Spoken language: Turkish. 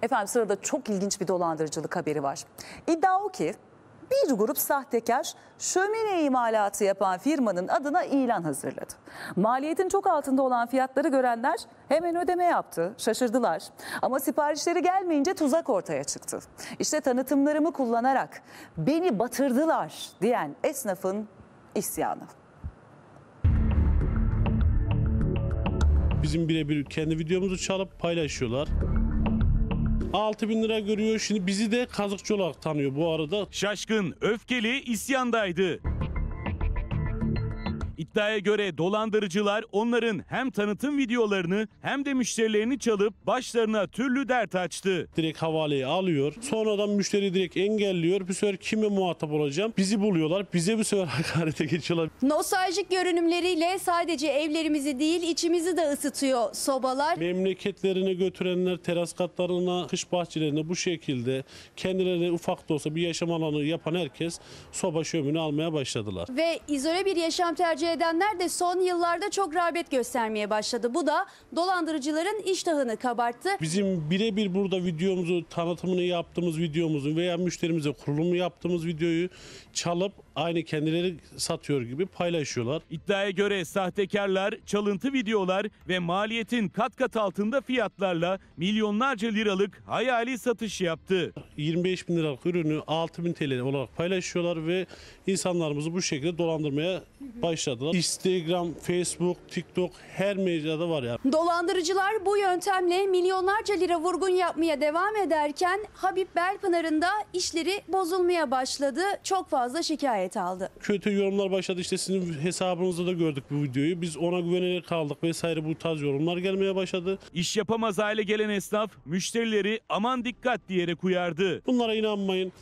Efendim sırada çok ilginç bir dolandırıcılık haberi var. İddia o ki bir grup sahtekar şömine imalatı yapan firmanın adına ilan hazırladı. Maliyetin çok altında olan fiyatları görenler hemen ödeme yaptı, şaşırdılar. Ama siparişleri gelmeyince tuzak ortaya çıktı. İşte tanıtımlarımı kullanarak beni batırdılar diyen esnafın isyanı. Bizim birebir kendi videomuzu çalıp paylaşıyorlar. 6.000 lira görüyor, şimdi bizi de kazıkçı olarak tanıyor bu arada. Şaşkın, öfkeli, isyandaydı. İddiaya göre dolandırıcılar onların hem tanıtım videolarını hem de müşterilerini çalıp başlarına türlü dert açtı. Direkt havaleyi alıyor. Sonradan müşteri direkt engelliyor. Bir sefer kime muhatap olacağım? Bizi buluyorlar. Bize bir sefer hakarete geçiyorlar. Nostaljik görünümleriyle sadece evlerimizi değil içimizi de ısıtıyor sobalar. Memleketlerine götürenler teras katlarına, kış bahçelerine bu şekilde kendilerine ufak da olsa bir yaşam alanı yapan herkes soba şömine almaya başladılar. Ve izole bir yaşam tercih edenler de son yıllarda çok rağbet göstermeye başladı. Bu da dolandırıcıların iştahını kabarttı. Bizim birebir burada videomuzu, tanıtımını yaptığımız videomuzu veya müşterimize kurulumu yaptığımız videoyu çalıp aynı kendileri satıyor gibi paylaşıyorlar. İddiaya göre sahtekarlar çalıntı videolar ve maliyetin kat kat altında fiyatlarla milyonlarca liralık hayali satış yaptı. 25.000 liralık ürünü 6.000 TL olarak paylaşıyorlar ve insanlarımızı bu şekilde dolandırmaya başladılar. Instagram, Facebook, TikTok her mecrada var ya. Dolandırıcılar bu yöntemle milyonlarca lira vurgun yapmaya devam ederken Habib Belpınar'ın da işleri bozulmaya başladı. Çok fazla şikayet aldı. Kötü yorumlar başladı, işte sizin hesabınızda da gördük bu videoyu. Biz ona güvenerek kaldık vesaire, bu tarz yorumlar gelmeye başladı. İş yapamaz hale gelen esnaf müşterileri aman dikkat diyerek uyardı. Bunlara inanmayın.